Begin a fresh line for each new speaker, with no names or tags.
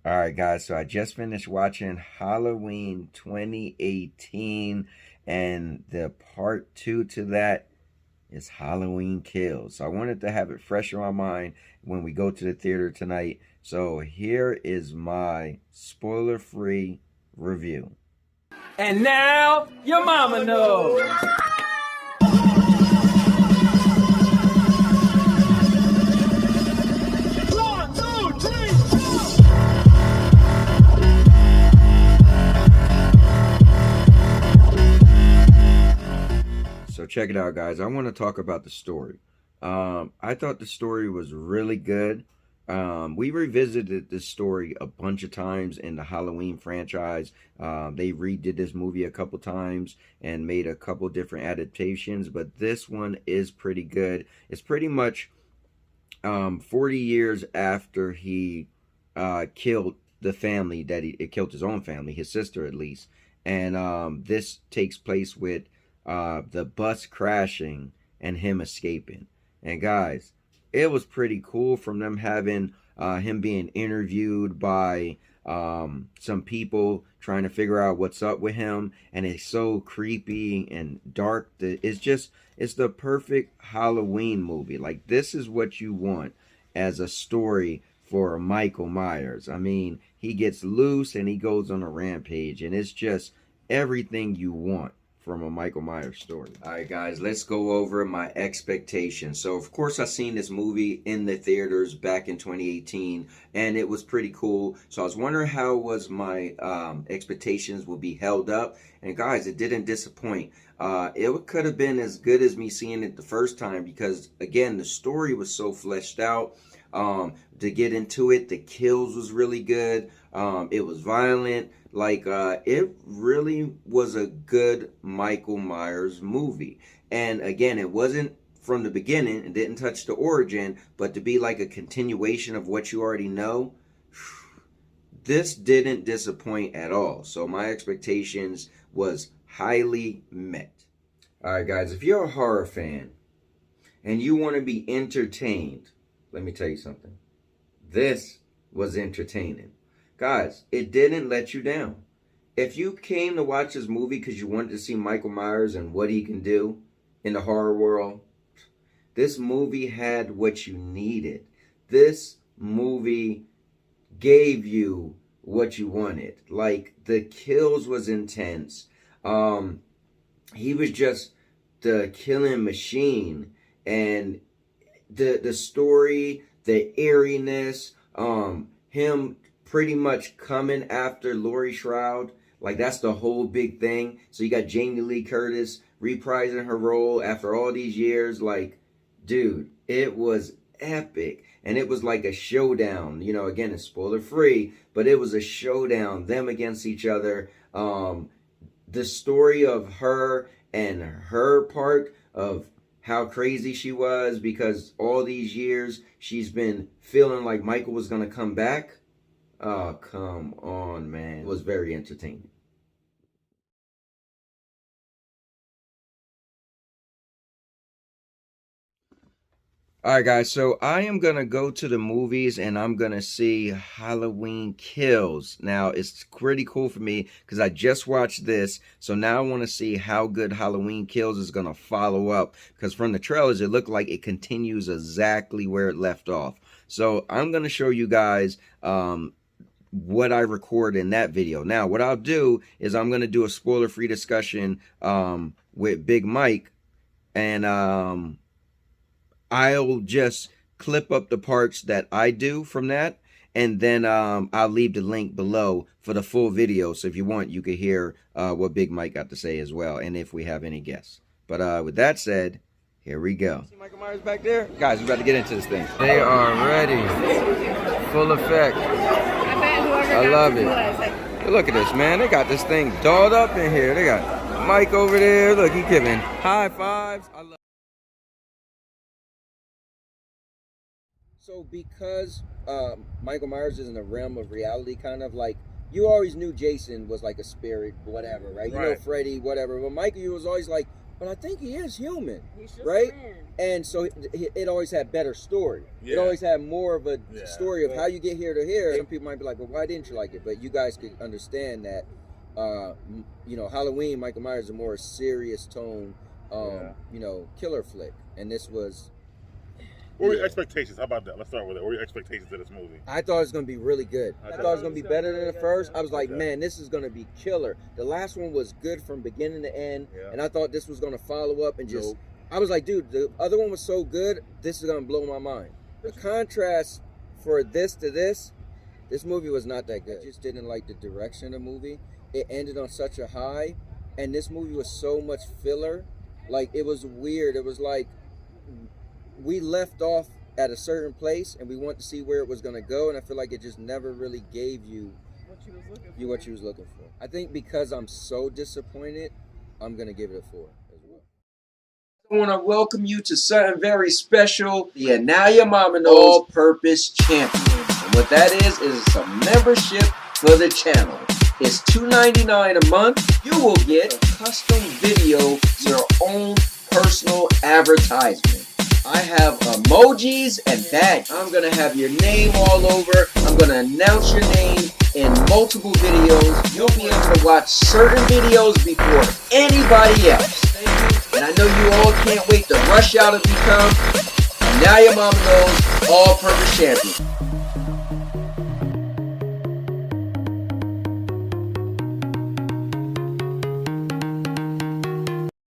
All right, guys. So I just finished watching Halloween 2018, and the part two to that is Halloween Kills. So I wanted to have it fresh in my mind when we go to the theater tonight. So here is my spoiler-free review.
And now your mama knows.
So check it out, guys. I want to talk about the story. I thought the story was really good. We revisited this story a bunch of times in the Halloween franchise. They redid this movie a couple times and made a couple different adaptations, but this one is pretty good. It's pretty much 40 years after he killed the family that it killed his own family, his sister at least. And this takes place with the bus crashing and him escaping. And guys, it was pretty cool from them having him being interviewed by some people trying to figure out what's up with him, and it's so creepy and dark that it's the perfect Halloween movie. Like, this is what you want as a story for Michael Myers. I mean, he gets loose and he goes on a rampage, and it's just everything you want from a Michael Myers story. All right, guys, let's go over my expectations. So, of course, I seen this movie in the theaters back in 2018, and it was pretty cool. So I was wondering how was my expectations would be held up. And guys, it didn't disappoint. It could have been as good as me seeing it the first time because, again, the story was so fleshed out. To get into it, the kills was really good. It was violent. Like, it really was a good Michael Myers movie. And again, it wasn't from the beginning, it didn't touch the origin, but to be like a continuation of what you already know, this didn't disappoint at all. So my expectations was highly met. All right, guys, if you're a horror fan and you want to be entertained, let me tell you something. This was entertaining. Guys, it didn't let you down. If you came to watch this movie because you wanted to see Michael Myers and what he can do in the horror world, this movie had what you needed. This movie gave you what you wanted. Like, the kills was intense. He was just the killing machine. And the story, the eeriness, him pretty much coming after Laurie Shroud, like, that's the whole big thing. So you got Jamie Lee Curtis reprising her role after all these years. Like, dude, it was epic. And it was like a showdown. You know, again, it's spoiler free, but it was a showdown, them against each other. The story of her and her part of how crazy she was because all these years she's been feeling like Michael was going to come back. Oh, come on, man. It was very entertaining. All right, guys, so I am going to go to the movies and I'm going to see Halloween Kills. Now, it's pretty cool for me because I just watched this, so now I want to see how good Halloween Kills is going to follow up because from the trailers, it looked like it continues exactly where it left off. So I'm going to show you guys what I record in that video. Now, what I'll do is I'm going to do a spoiler-free discussion with Big Mike, and I'll just clip up the parts that I do from that, and then I'll leave the link below for the full video. So if you want, you can hear what Big Mike got to say as well, and if we have any guests. But with that said, here we go. See Michael Myers back there? Guys, we're about to get into this thing. They are ready. Full effect. I love it. Look at this, man. They got this thing dolled up in here. They got Mike over there. Look, he giving high fives. I love. So because Michael Myers is in the realm of reality, kind of like, you always knew Jason was like a spirit, whatever, right? You know Freddy, whatever. But Michael, you was always like but I think he is human,
He's just
right?
a man.
And so it always had better story.
Yeah.
It always had more of a
Yeah.
story of how you get here to here. Some people might be like, well, why didn't you like it? But you guys could understand that, you know, Halloween, Michael Myers is a more serious tone, you know, killer flick. And this was...
What were your expectations? How about that? Let's start with it. What were your expectations of this movie?
I thought it was going to be really good. I thought it was going to be better than the first. I was like, man, this is going to be killer. The last one was good from beginning to end. And I thought this was going to follow up and just... I was like, dude, the other one was so good, this is going to blow my mind. The contrast for this to this movie was not that good. I just didn't like the direction of the movie. It ended on such a high, and this movie was so much filler. Like, it was weird. It was like we left off at a certain place, and we wanted to see where it was going to go, and I feel like it just never really gave you what you was looking for. I think because I'm so disappointed, I'm going to give it a 4 as well.
I want to welcome you to something very special, the And Now Your Mama Knows All-Purpose Champion. And what that is a membership for the channel. It's $2.99 a month. You will get a custom video, your own personal advertisement. I have emojis and badges. I'm going to have your name all over. I'm going to announce your name in multiple videos. You'll be able to watch certain videos before anybody else. And I know you all can't wait to rush out and become And Now Your Mama Knows All-Purpose Champion.